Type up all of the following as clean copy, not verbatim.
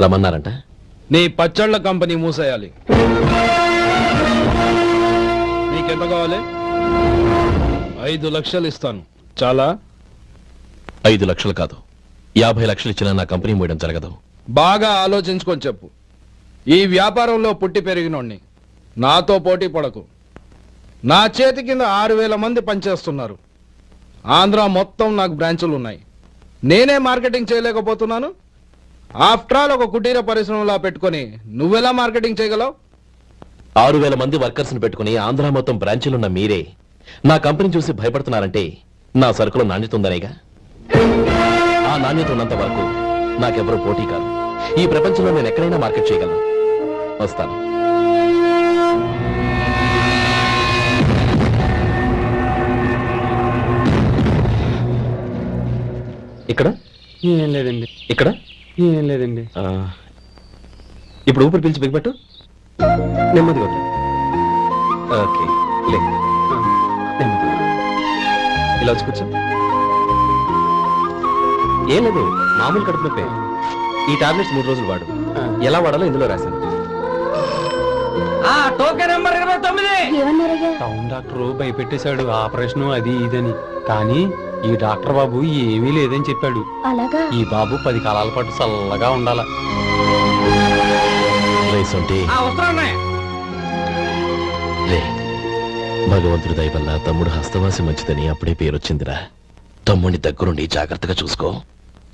రమ్మన్నారంట. నీ పచ్చళ్ళ కంపెనీ మూసేయాలి. నీకెంత కావాలి? 5 లక్షలు ఇస్తాను. చాలా? 5 లక్షలు కాదు, 50 లక్షలు ఇచ్చినా నా కంపెనీ మూయడం జరగదు. బాగా ఆలోచించుకొని చెప్పు. ఈ వ్యాపారంలో పుట్టి పెరిగినోడ్ని. నాతో పోటీ పడకు. నా చేతి కింద 6,000 మంది పనిచేస్తున్నారు. ఆంధ్ర మొత్తం నాకు బ్రాంచులు ఉన్నాయి. నేనే మార్కెటింగ్ చేయలేకపోతున్నాను. ఆఫ్టర్ ఆల్ ఒక కుటీర పరిశ్రమలా పెట్టుకొని నువ్వెలా మార్కెటింగ్ చేయగలవు? 6,000 మంది వర్కర్స్ని పెట్టుకుని ఆంధ్ర మొత్తం బ్రాంచీలున్న మీరే నా కంపెనీ చూసి భయపడుతున్నారంటే నా సరుకులో నాణ్యత ఉందనేగా. ఆ నాణ్యత ఉన్నంత వరకు నాకెవరూ పోటీ కాదు. ఈ ప్రపంచంలో నేను ఎక్కడైనా మార్కెట్ చేయగలను. వస్తాను. ఇక్కడ ఏం లేదండి. ఇక్కడ ఏం లేదండి. ఇప్పుడు ఊపిరి పీల్చి బిగ్బట్టు. నెమ్మది వద్దు. ఓకే, లే. నెమ్మది. ఇలా వచ్చి కూర్చో. ఏం లేదు, మామూలు కడుపు నొప్పే. ఈ టాబ్లెట్స్ 3 రోజులు వాడు. ఎలా వాడాలో ఇందులో రాశాను. Token number 29. టౌన్ డాక్టర్ భయపెట్టేశాడు, ఆపరేషన్ అది ఇదని. కానీ ఈ డాక్టర్ బాబు ఏమీ లేదని చెప్పాడు. అలాగా? ఈ బాబు 10 కాలాల పాటు చల్లగా ఉండాల. రే, భగవంతుడి దయ వల్ల తమ్ముడు హస్తవాసి మంచిదని అప్పుడే పేరొచ్చిందిరా. తమ్ముడిని దగ్గరుండి జాగ్రత్తగా చూసుకో.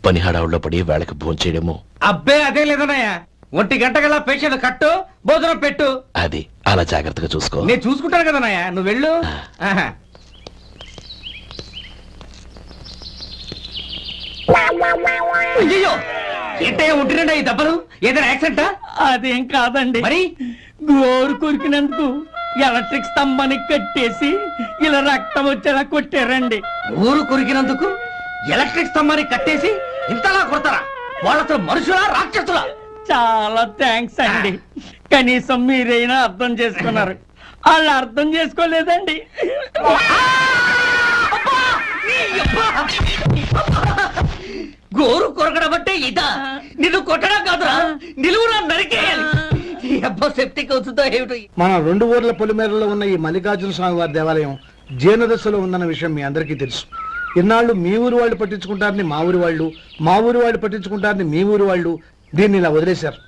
పని హడావుల్లో పడి వేళకి భోంచేయడము. అబ్బే అదే లేదన్నయ్యా. 1 గంట గల పేషెంట్ కట్టు, భోజనం పెట్టు. అది అలా జాగ్రత్తగా చూసుకో. నేను చూసుకుంటాను కదన్నయ్యా, నువ్వు వెళ్ళు. అయ్యో, ఏంటయ్యా ఉంటున్నాడా ఈ దెబ్బలు? ఏదైనా యాక్సిడెంటా? అదేం కాదండి, మరి గోరు కొరికినందుకు ఎలక్ట్రిక్ స్తంభాన్ని కట్టేసి ఇలా రక్తం వచ్చేలా కొట్టారండి. ఊరు కొరికినందుకు ఎలక్ట్రిక్ స్తంభాన్ని కట్టేసి ఇంతలా కొడతారా? వాళ్ళతో మనుషులా రాక్షసులా? చాలా థ్యాంక్స్ అండి. కనీసం మీరైనా అర్థం చేసుకున్నారు. వాళ్ళు అర్థం చేసుకోలేదండి. గోరు కొరకడం అంటే ఇదా? నిన్ను కొట్టడం కాదురా, నిలువురా నరికేయాలి. సెప్టిక్ అవుతుందో ఏమిటో. మన 2 ఊర్ల పొలిమేరలో ఉన్న ఈ మల్లికార్జున స్వామి వారి దేవాలయం జీర్ణదశలో ఉందన్న విషయం మీ అందరికీ తెలుసు. ఇన్నాళ్ళు మీ ఊరు వాళ్ళు పట్టించుకుంటారని మా ఊరి వాళ్ళు, మా ఊరి వాళ్ళు పట్టించుకుంటారని మీ ఊరి వాళ్ళు దీన్ని ఇలా వదిలేశారు.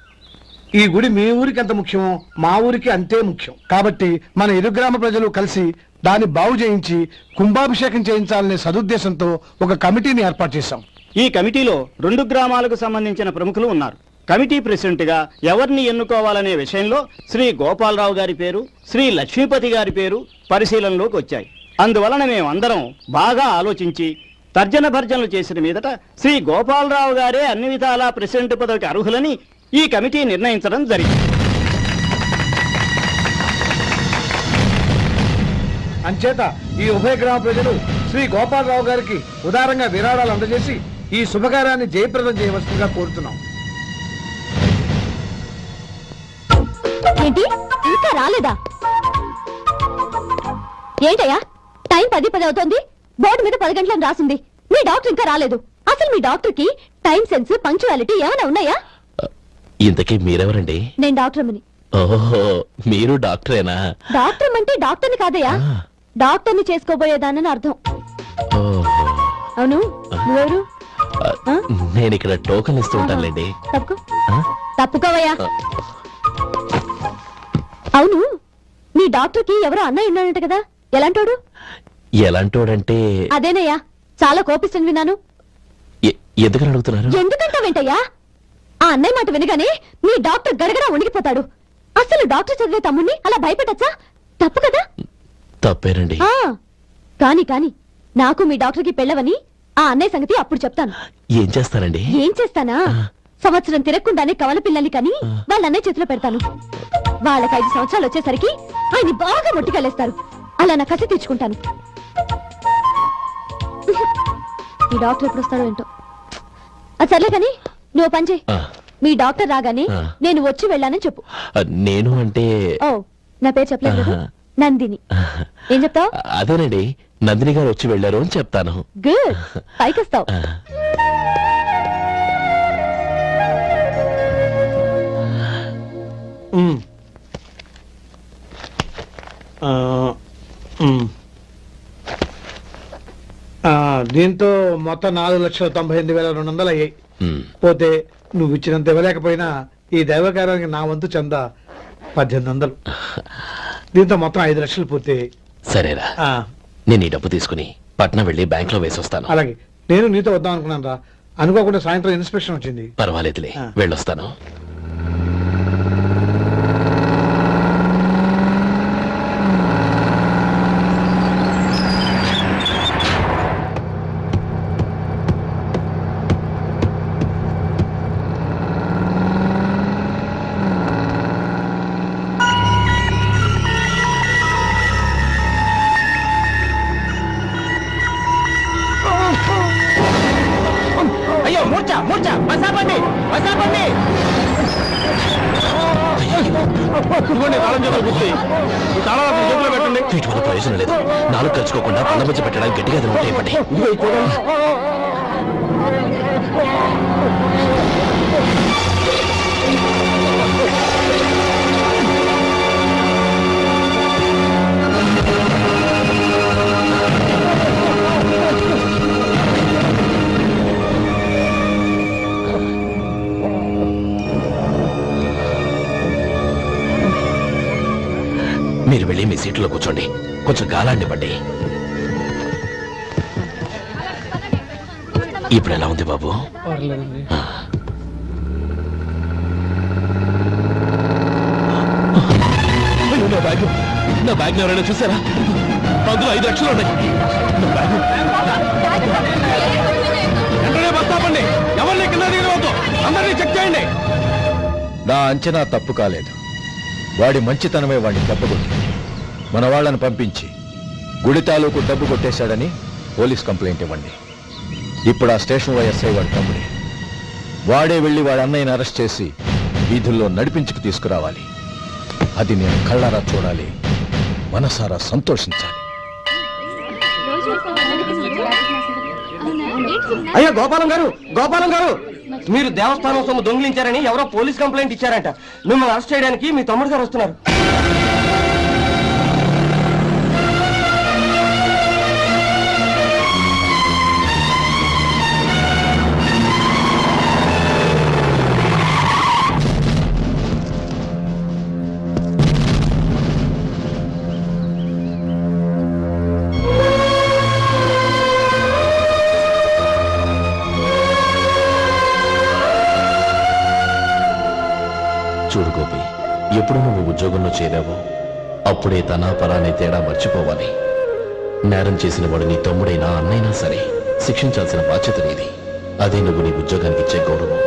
ఈ గుడి మీ ఊరికి ఎంత ముఖ్యమో మా ఊరికి అంతే ముఖ్యం. కాబట్టి మన ఇరు గ్రామ ప్రజలు కలిసి దాన్ని బాగు చేయించి కుంభాభిషేకం చేయించాలనే సదుద్దేశంతో ఒక కమిటీని ఏర్పాటు చేశాం. ఈ కమిటీలో 2 గ్రామాలకు సంబంధించిన ప్రముఖులు ఉన్నారు. కమిటీ ప్రెసిడెంట్ గా ఎవరిని ఎన్నుకోవాలనే విషయంలో శ్రీ గోపాలరావు గారి పేరు, శ్రీ లక్ష్మీపతి గారి పేరు పరిశీలనలోకి వచ్చాయి. అందువలన మేమందరం బాగా ఆలోచించి తర్జన భర్జనలు చేసిన మీదట శ్రీ గోపాలరావు గారే అన్ని విధాలా ప్రెసిడెంట్ పదవికి అర్హులని ఈ కమిటీ నిర్ణయించడం జరిగింది. అంచేత ఈ ఉభయ గ్రామ ప్రజలు శ్రీ గోపాలరావు గారికి ఉదారంగా విరాళాలు అందజేసి ఈ శుభకార్యాన్ని జయప్రదం చేయవలసిందిగా కోరుతున్నాం. ఏంటి ఇంకా రాలేదా? ఏంటయ్యా, టైం 10 అవుతోంది. బోర్డు మీద 10 గంటలను రాసింది. మీ డాక్టర్ ఇంకా రాలేదు. అసలు మీ డాక్టర్ కి టైం సెన్స్, పంక్చువాలిటీ ఏమైనా ఉన్నాయా? ఇంతకీ మీరెవరండి? నేను డాక్టర్ అమ్మని. ఓహో, మీరు డాక్టరేనా? డాక్టర్ అంటే డాక్టర్ని కాదయ్యా, డాక్టర్ని చేసుకోబోయేదానని అర్థం. అవును, నువ్వెవరు? నేను ఇక్కడ టోకన్ ఇస్తూ ఉంటానులేండి. తప్పుకోవయ్యా. అవును, మీ డాక్టర్ కి ఎవరో అన్నయ్య ఉన్నాడంట కదా, ఎలాంటోడు? ఎలాంటోడంటే అదేనయ్యా, చాలా కోపిస్తుంది విన్నాను. ఎందుకని అడుగుతున్నారు? ఎందుకంటావేంటయ్యా? ఆ అన్నయ్య మాట వినగానే మీ డాక్టర్ గడగడా ఉణిగిపోతాడు. అసలు డాక్టర్ చదివే తమ్ముణ్ణి అలా భయపెట్టచ్చా? తప్పు కదా? తప్పేనండి. కాని నాకు మీ డాక్టర్ కి పెళ్ళవని ఆ అన్నయ్య సంగతి అప్పుడు చెప్తాను. ఏం చేస్తానండి? ఏం చేస్తానా? సంవత్సరం తిరగకుండానే కవల పిల్లల్ని కని వాళ్ళ అన్నయ్య చేతిలో పెడతాను. వాళ్ళకి 5 సంవత్సరాలు వచ్చేసరికి ఆయన బాగా మొట్టికెళ్ళేస్తారు. అలా నా కసి తీర్చుకుంటాను. ఈ డాక్టర్ ఎప్పుడు వస్తాడో ఏంటో. అది సర్లే కాని నువ్వు పని చేయి. మీ డాక్టర్ రాగానే నేను వచ్చి వెళ్ళానని చెప్పు. నేను అంటే ఓ, నా పేరు చెప్పలేదు కదా, నందిని. ఏం చెప్తావు? అదేనండి, నందిని గారు వచ్చి వెళ్ళారు అని చెప్తాను. గుడ్, పైకి వస్తావు. దీంతో మొత్తం 4,98,200 అయ్యాయి. హ్మ్. పోతే నువ్వు ఇచ్చినంత ఇవ్వలేకపోయినా ఈ దైవకార్యానికి నా వంతు చందా 1800. దీంతో మొత్తం 5 లక్షలు పూర్తయ్యాయి. సరేరా, ఆ, నేను ఈ డబ్బు తీసుకుని పట్నం వెళ్ళి బ్యాంక్ లో వేసొస్తాను. అలాగే నేను నీతో వద్దాం అనుకున్నాను రా, అనుకోకుండా సాయంత్రం ఇన్స్పెక్షన్ వచ్చింది. పర్వాలేదులే, ఆ. వెళ్ళొస్తాను. అయ్యో మూర్చ మూర్చ బసాపండి బసాపండి. వీటి వల్ల ప్రయోజనం లేదు. నాలుగు ఖర్చుకోకుండా పళ్ళ మధ్య పెట్టడానికి గట్టిగా అది ఉంటే ఇవ్వండి. మీరు వెళ్ళి మీ సీట్లో కూర్చోండి, కొంచెం గాలాండి ఇవ్వండి. ఇప్పుడు ఎలా ఉంది బాబు? ఆ. అయ్యో, నా బ్యాగ్ ఎవరైనా చూసారా? అందులో 5 లక్షలు ఉన్నాయి. నా బ్యాగు. వెంటనే బస్ ఆపండి. ఎవరిని కింద దిగవద్దు. అందరినీ చెక్ చేయండి. నా అంచనా తప్పు కాలేదు. వాడి మంచితనమే వాడిని దెబ్బకొట్టి మన వాళ్ళని పంపించి గుడి తాలూకు డబ్బు కొట్టేశాడని పోలీస్ కంప్లైంట్ ఇవ్వండి. ఇప్పుడు ఆ స్టేషన్ ఎస్ఐ వాడి తమ్ముడే. వాడే వెళ్ళి వాడి అన్నయ్యని అరెస్ట్ చేసి వీధుల్లో నడిపించుకు తీసుకురావాలి. అది నేను కళ్ళారా చూడాలి, మనసారా సంతోషించాలి. అయ్యో గోపాలం గారు, గోపాలం గారు, మీరు దేవస్థానం సొమ్ము దొంగిలించారని ఎవరో పోలీస్ కంప్లైంట్ ఇచ్చారంట. మిమ్మల్ని అరెస్ట్ చేయడానికి మీ తమ్ముడు గారు వస్తున్నారు. చూడు గోపి, ఎప్పుడు నువ్వు ఉద్యోగంలో చేరావో అప్పుడే తన పరా అనే తేడా మర్చిపోవాలి. నేరం చేసిన వాడు నీ తమ్ముడైనా అన్నైనా సరే శిక్షించాల్సిన బాధ్యత నీది. అదే నువ్వు నీ ఉద్యోగానికి ఇచ్చే గౌరవం.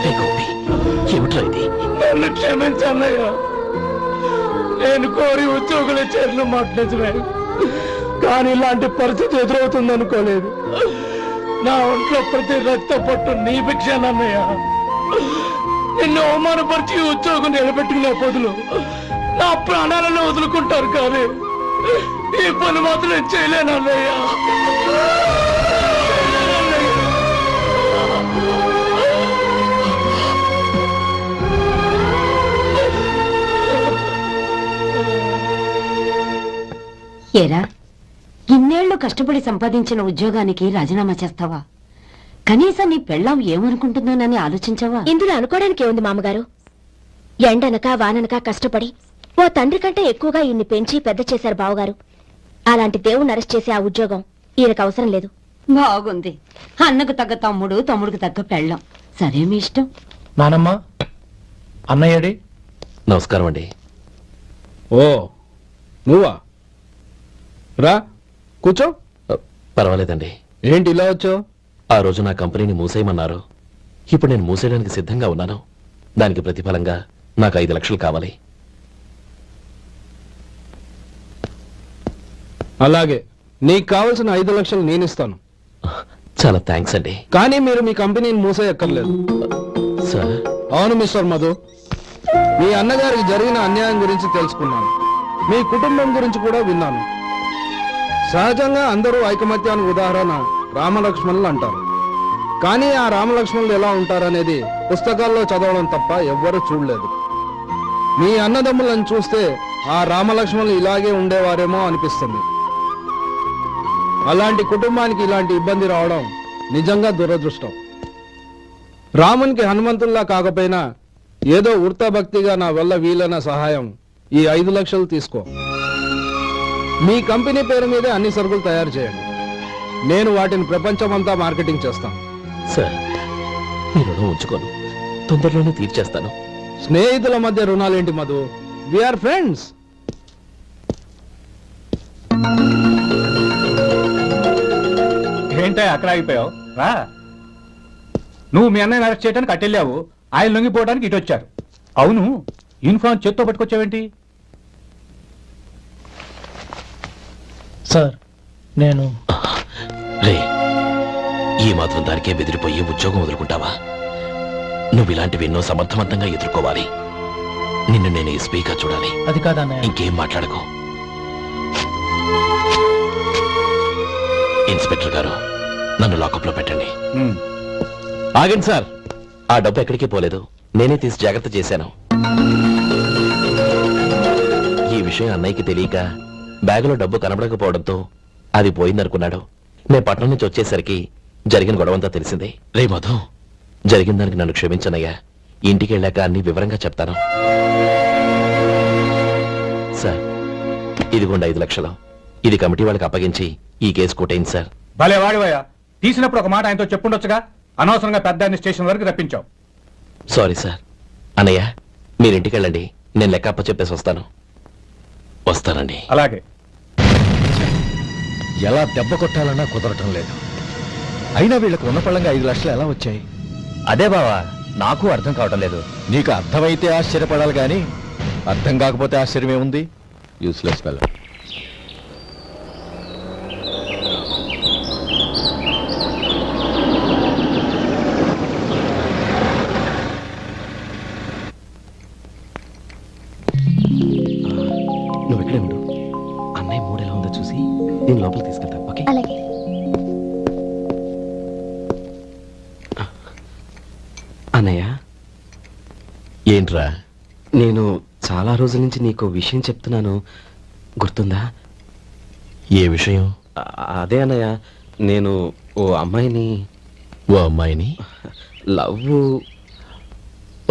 ఏ గోపి, ఏమిట్రా ఇది? నన్ను క్షమించన్నయ్య. నేను కోరి ఉద్యోగుల చేతులు మాట్లాడుతున్నాను, కానీ ఇలాంటి పరిస్థితి ఎదురవుతుంది అనుకోలేదు. నా ఒంట్లో ప్రతి రక్త పట్టు నీ భిక్షానన్నయ్య. నిన్ను అవమానపరిచి ఉద్యోగం నిలబెట్టుకునే బదులు నా ప్రాణాలను వదులుకుంటారు, కానీ ఈ పని మాత్రం నేను చేయలేనన్నయ్య. ఏరా, ఇన్నేళ్లు కష్టపడి సంపాదించిన ఉద్యోగానికి రాజీనామా చేస్తావా? కనీసం నీ పెళ్ళాం ఏమనుకుంటుందోనని ఆలోచించావా? ఇందులో అనుకోవడానికి ఏముంది మామగారు? ఎండనక వాననక కష్టపడి ఓ తండ్రి కంటే ఎక్కువగా ఈయన్ని పెంచి పెద్ద చేశారు బావగారు. అలాంటి దేవుణ్ణి అరెస్ట్ చేసే ఆ ఉద్యోగం ఈయనకు అవసరం లేదు. బాగుంది. అన్నకు తగ్గ తమ్ముడు, తమ్ముడికి తగ్గ పెళ్ళాం. సరే, మీ ఇష్టం. నానమ్మ, అన్నయ్యడి. నమస్కారం అండి. ఓ నువ్వా? రా కూర్చో. పర్వాలేదండి. ఏంటి ఇలా వచ్చావు? ఆ రోజు నా కంపెనీని మూసేయమన్నారు. ఇప్పుడు నేను మూసేయడానికి సిద్ధంగా ఉన్నాను. దానికి ప్రతిఫలంగా నాకు 5 లక్షలు కావాలి. అలాగే, నీకు కావాల్సిన 5 లక్షలు నేను ఇస్తాను. చాలా థ్యాంక్స్ అండి. కానీ మీరు మీ కంపెనీని మూసేయక్కర్లేదు. సార్, అవును మిస్టర్ మధు, మీ అన్నగారికి జరిగిన అన్యాయం గురించి తెలుసుకున్నాను. మీ కుటుంబం గురించి కూడా విన్నాను. సహజంగా అందరూ ఐకమత్యానికి ఉదాహరణ రామలక్ష్మణులు అంటారు. కానీ ఆ రామలక్ష్మణులు ఎలా ఉంటారనేది పుస్తకాల్లో చదవడం తప్ప ఎవ్వరూ చూడలేదు. మీ అన్నదమ్ములను చూస్తే ఆ రామలక్ష్మణులు ఇలాగే ఉండేవారేమో అనిపిస్తుంది. అలాంటి కుటుంబానికి ఇలాంటి ఇబ్బంది రావడం నిజంగా దురదృష్టం. రామునికి హనుమంతుల్లా కాకపోయినా ఏదో వృత్తభక్తిగా నా వల్ల వీలైన సహాయం ఈ 5 లక్షలు తీసుకో. మీ కంపెనీ పేరు మీదే అన్ని సరుకులు తయారు చేయండి. నేను వాటిని ప్రపంచమంతా మార్కెటింగ్ చేస్తాను. సార్, మీ రుణం ఉంచుకోను. తొందరలోనే తీర్చేస్తాను. స్నేహితుల మధ్య రుణాలేంటి మధు? We are friends. ఏంటో అక్కడ ఆగిపోయావు? రా. నువ్వు మీ అన్నయ్యని అరెస్ట్ చేయడానికి అట్టెళ్ళావు, ఆయన లొంగిపోవడానికి ఇటు వచ్చారు. అవును, యూనిఫామ్ చేత్తో పట్టుకొచ్చావేంటి? సార్, నేను రే, ఈ మాత్రం దానికే బెదిరిపోయి ఉద్యోగం వదులుకుంటావా? నువ్వు ఇలాంటివి ఎన్నో సమర్థవంతంగా ఎదుర్కోవాలి. నిన్ను నేను ఎస్పీగా చూడాలి. అది కాదన్నయ్య. ఇంకేం మాట్లాడకు. ఇన్స్పెక్టర్ గారు, నన్ను లాకప్లో పెట్టండి. ఆగండి సార్, ఆ డబ్బు ఎక్కడికి పోలేదు. నేనే తీసి జాగ్రత్త చేశాను. ఈ విషయం అన్నయ్యకి తెలియక బ్యాగులో డబ్బు కనబడకపోవడంతో అది పోయిందనుకున్నాడు. నేను పట్నం నుంచి వచ్చేసరికి జరిగిన గొడవంతా తెలిసిందే. రే మధు, జరిగిన దానికి నన్ను క్షమించనయ్యా. ఇంటికి వెళ్ళాక అన్ని వివరంగా చెప్తాను. సార్, ఇదిగోండి 5 లక్షలు. ఇది కమిటీ వాళ్ళకి అప్పగించి ఈ కేసు కొట్టేయండి సార్. భలే వాడివయ్యా, తీసినప్పుడు ఒక మాట ఆయనతో చెప్పుండొచ్చుగా. అనవసరంగా పెద్ద ఆయన స్టేషన్ వరకు రప్పించావు. Sorry sir. అన్నయ్య, మీరింటికి వెళ్ళండి. నేను లెక్క అప్ప చెప్పేసి వస్తానండి. అలాగే. ఎలా దెబ్బ కొట్టాలన్నా కుదరటం లేదు. అయినా వీళ్ళకు ఉన్న పళ్ళంగా 5 లక్షలు ఎలా వచ్చాయి? అదే బావా, నాకు అర్థం కావటం లేదు. నీకు అర్థమైతే ఆశ్చర్యపడాలి కానీ అర్థం కాకపోతే ఆశ్చర్యమే ఉంది. Useless fellow. నువ్వు ఇక్కడే ఉండు. అన్నయ్య మూడు ఎలా ఉందో చూసి నేను లోపలికి తీసుకెళ్తాను. ఓకే? అలాగే. అన్నయ్య, ఏంట్రా? నేను చాలా రోజుల నుంచి నీకు విషయం చెప్తున్నాను, గుర్తుందా? ఏ విషయం? అదే అన్నయ్య, నేను ఓ అమ్మాయిని ఓ అమ్మాయిని లవ్.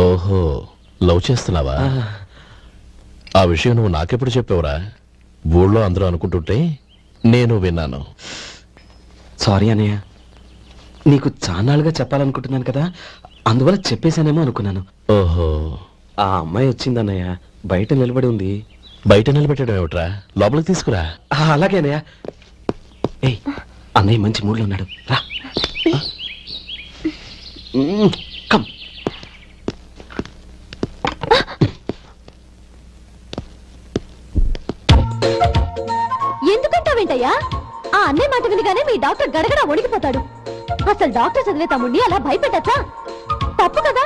ఓహో, లవ్ చేస్తున్నావా? ఆ విషయం నువ్వు నాకెప్పుడు చెప్పావురా? ఊళ్ళో అందరూ అనుకుంటుంటే నేను విన్నాను. సారీ అన్నయ్య, నీకు చాన్నాళ్ళుగా చెప్పాలనుకుంటున్నాను కదా, అందువల్ల చెప్పేశానేమో అనుకున్నాను. ఓహో, ఆ అమ్మాయి వచ్చిందన్నయ్య, బయట నిలబడి ఉంది. బయట నిలబెట్టడం ఏమిట్రా? లోపలికి తీసుకురా. అలాగే అన్నయ్య. ఏయ్, అన్నయ్య మంచి మూడ్లో ఉన్నాడు, రా. కమ్. ఎందుకంటావేంటయ్యా? ఆ అన్నయ్య మాట వినగానే మీ డాక్టర్ గడగడ వణికిపోతాడు. అసలు డాక్టర్ చదివే తమ్ముడిని అలా భయపెట్టచ్చా? తప్పు కదా?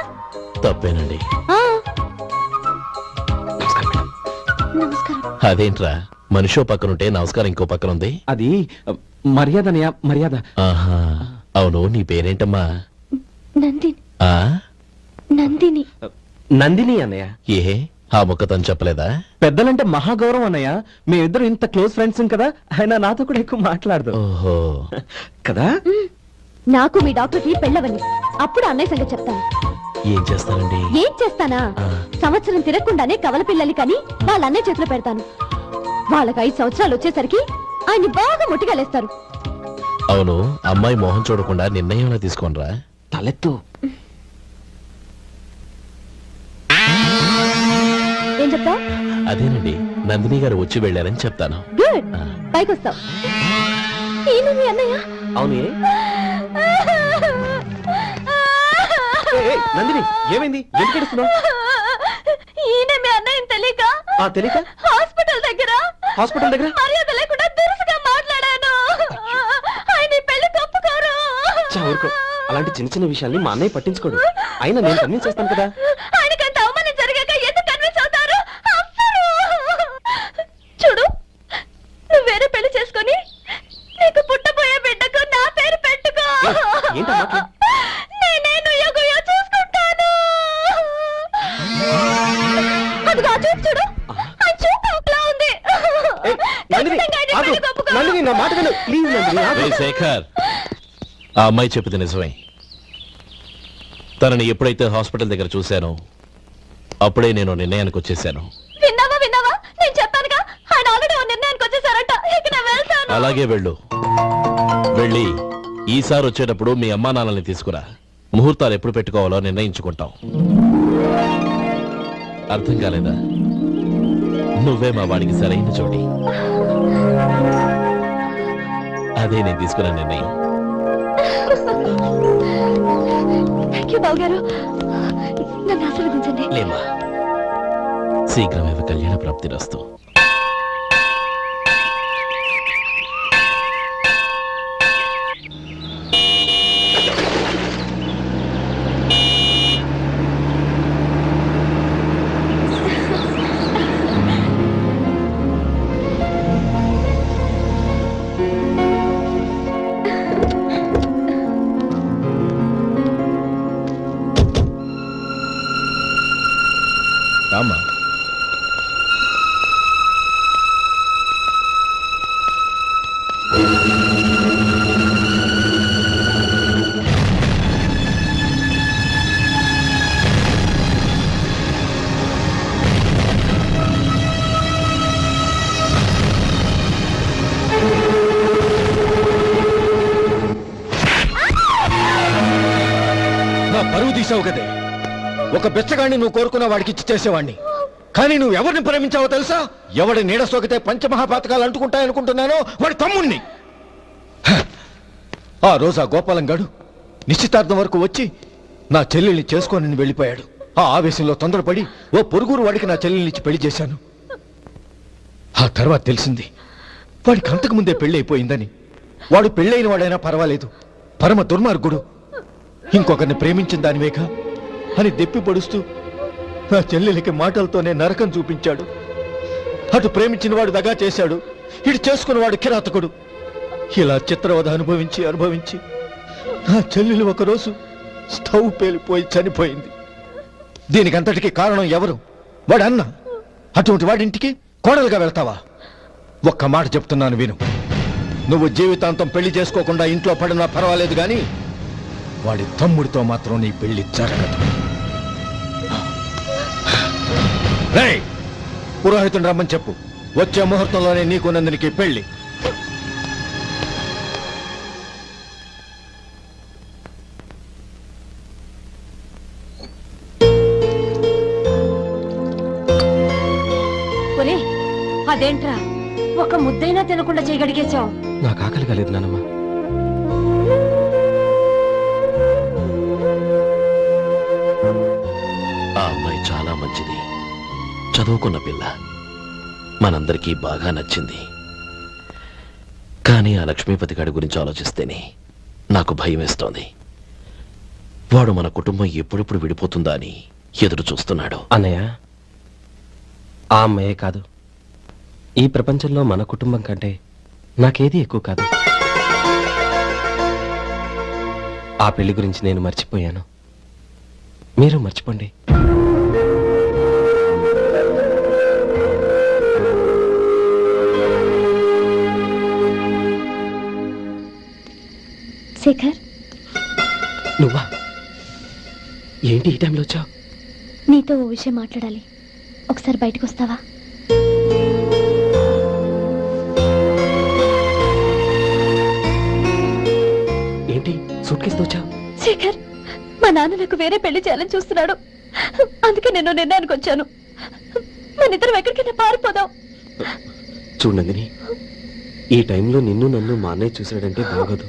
తప్పేనండి. ఆ, నమస్కారం. నమస్కారం. అదేంట్రా, మనిషో పక్కనుంటే నమస్కారం ఇంకో పక్కన ఉంది? అది మర్యాద అన్నయ్య, మర్యాద. ఆహా, అవును. నీ పేరేంటమ్మా? నందిని. ఆ నందిని. నందిని అన్నయ్య. ఏ, ఆ ముక్క తను చెప్పలేదా? పెద్దలంటే మహాగౌరవం అన్నయ్య. మేమిద్దరు ఇంత క్లోజ్ ఫ్రెండ్స్ కదా, ఆయన నాతో కూడా ఎక్కువ మాట్లాడదు ఓహో, కదా. నాకు మీ డాక్టర్కి పెళ్ళవని అప్పుడు అన్నయ్య సంగతి చెప్తాను. ఏం చేస్తానండి? ఏం చేస్తానా? ఆ. సంవత్సరం తిరగకుండానే కవల పిల్లలు కని వాళ్ళ అన్నయ్య చేతిలో పెడతాను. వాళ్ళకి 5 సంవత్సరాలు వచ్చేసరికి ఆయన్ని బాగా ముట్టిగలేస్తారు. అవును, అమ్మాయి మొహం చూడకుండా నిర్ణయం తీసుకోనరా? తలెత్తు. ఏం చెప్తావు? అదేనండి, నందిని గారు వచ్చి వెళ్ళారని చెప్తాను. గుడ్, పైకొస్తావు. ఈయన మీ అన్నయ్య? అవును. నందిని, ఏమైంది? ఎందుకు ఏడుస్తున్నావు? ఈయన మీ అన్నయ్యని తెలియక తెలియక హాస్పిటల్ దగ్గర మర్యాద లేకుండా దురుసుగా మాట్లాడాను. ఆయన ఈ పెళ్లి తప్పుకోరు. ఊరుకో, అలాంటి చిన్న చిన్న విషయాల్ని మా అన్నయ్య పట్టించుకోడు. అయినా నేను కన్విన్స్ చేస్తాను కదా. ఆయనకంత అవమానం జరిగాక ఎందుకు కన్విన్స్ అవుతారు? అవ్వరు. చూడు, నువ్వు వేరే పెళ్లి చేసుకొని నీకు పుట్టబోయే బిడ్డకు నా పేరు పెట్టుకో. నేనే నుయ్యో చూసుకుంటాను. అదిగో ఆ చూపు చూడు, ఆ చూపు ఒకలా ఉంది. ఖచ్చితంగా ఆయన పెళ్లి ఒప్పుకో. నా మాట విను ప్లీజ్. నందిని, రే శేఖర్, ఆ అమ్మాయి చెప్పింది నిజమే. తనని ఎప్పుడైతే హాస్పిటల్ దగ్గర చూశానో అప్పుడే నేను నిర్ణయానికి వచ్చేసాను. విన్నావా? నేను చెప్పానుగా, ఆయన ఆల్రెడీ ఓ నిర్ణయానికి వచ్చేసారట. ఇక నేను వెళ్తాను. అలాగే వెళ్ళి ఈసారి వచ్చేటప్పుడు మీ అమ్మా నాన్నల్ని తీసుకురా. ముహూర్తాలు ఎప్పుడు పెట్టుకోవాలో నిర్ణయించుకుంటాం. అర్థం కాలేదా? నువ్వే మా వాడికి సరైన చోటి. అదే నేను తీసుకున్న నిర్ణయం. థ్యాంక్ యూ బావగారు. నన్ను ఆశీర్వదించండి. లేమా, శీఘ్రమేవ కళ్యాణ ప్రాప్తిరస్తు. రామా, నా పరువు తీసావు కదే. ఒక బెచ్చగాడిని నువ్వు కోరుకున్న వాడికి ఇచ్చి చేసేవాడిని. కానీ నువ్వు ఎవరిని ప్రేమించావో తెలుసా? ఎవడి నీడ సోకితే పంచమహాపాతకాలు అంటుకుంటాయనుకుంటున్నానో వాడి తమ్ముణ్ణి. ఆ రోజు ఆ గోపాలం గాడు నిశ్చితార్థం వరకు వచ్చి నా చెల్లెల్ని చేసుకోనని వెళ్ళిపోయాడు. ఆ ఆవేశంలో తొందరపడి ఓ పొరుగురు వాడికి నా చెల్లెల్నిచ్చి పెళ్లి చేశాను. ఆ తర్వాత తెలిసింది వాడికి అంతకు ముందే పెళ్లి అయిపోయిందని. వాడు పెళ్ళైన వాడైనా పర్వాలేదు, పరమ దుర్మార్గుడు. ఇంకొకరిని ప్రేమించిన దానివేక అని దెప్పి పడుస్తూ నా చెల్లెలికి మాటలతోనే నరకం చూపించాడు. అటు ప్రేమించిన వాడు దగా చేశాడు, ఇటు చేసుకున్నవాడు కిరాతకుడు. ఇలా చిత్రవధ అనుభవించి నా చెల్లెలు ఒకరోజు స్టవ్ పేలిపోయి చనిపోయింది. దీనికంతటికి కారణం ఎవరు? వాడు అన్న. అటువంటి వాడింటికి కోడలుగా వెళ్తావా? ఒక్క మాట చెప్తున్నాను విను. నువ్వు జీవితాంతం పెళ్లి చేసుకోకుండా ఇంట్లో పడినా పర్వాలేదు, కానీ వాడి తమ్ముడితో మాత్రం నీ పెళ్లి జరగదు. రేయ్, పురోహితుని రమ్మని చెప్పు. వచ్చే ముహూర్తంలోనే నీకు నందినికి పెళ్లి. ఒరే, అదేంట్రా ఒక ముద్దైనా తినకుండా చేయగడిగేశావు? నాకు ఆకలి కాలేదు నానమ్మ. ఆ అమ్మాయి చాలా మంచిది, చదువుకున్న పిల్ల, మనందరికీ బాగా నచ్చింది. కానీ ఆ లక్ష్మీపతి గారి గురించి ఆలోచిస్తేనే నాకు భయం వేస్తోంది. వాడు మన కుటుంబం ఎప్పుడెప్పుడు విడిపోతుందా అని ఎదురు చూస్తున్నాడు. అన్నయ్య, ఆ అమ్మాయే కాదు, ఈ ప్రపంచంలో మన కుటుంబం కంటే నాకేది ఎక్కువ కాదు. ఆ పెళ్లి గురించి నేను మర్చిపోయాను, మీరు మర్చిపోండి. శేఖర్, నువ్వా? ఏంటి ఈ టైంలో వచ్చావు? నీతో ఓ విషయం మాట్లాడాలి. ఒకసారి బయటకు వస్తావా? ఏంటి సూట్ కేసుతో వచ్చావు? శేఖర్, మా నాన్న నాకు వేరే పెళ్లి చేయాలని చూస్తున్నాడు. అందుకే నేను నిర్ణయానికి వచ్చాను. మన ఇద్దరం ఎక్కడికైనా పారిపోదాం. చూడండిని, ఈ టైంలో నిన్ను నన్ను మా అన్నయ్య చూశాడంటే బాగోదు.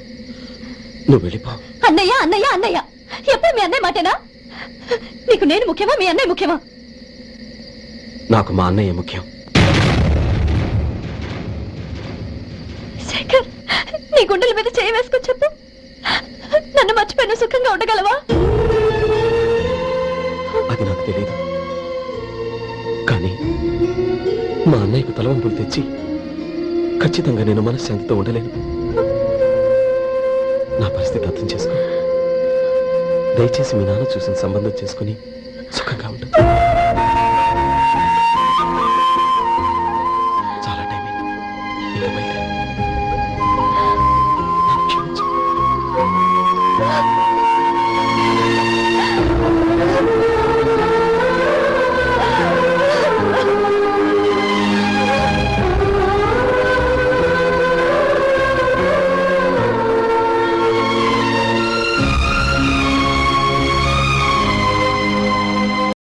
నువ్వు వెళ్ళిపో. అన్నయ్య అన్నయ్య అన్నయ్య ఎప్పుడు మీ అన్నయ్య మాటేనా? నీకు నేను ముఖ్యమా మీ అన్నయ్య ముఖ్యమా? నాకు మా అన్నయ్య ముఖ్యం. శేఖర్, నీ గుండెల మీద చేయి వేసుకొని చెప్పు, నన్ను మర్చిపోయిన సుఖంగా ఉండగలవా? అది నాకు తెలియదు, కానీ మా అన్నయ్యకు తలవంపులు తెచ్చి ఖచ్చితంగా నేను మనశ్శాంతితో ఉండలేను. నా పరిస్థితి అర్థం చేసుకో. దయచేసి మీ నాన్న చూసిన సంబంధం చేసుకుని సుఖంగా ఉంటుంది.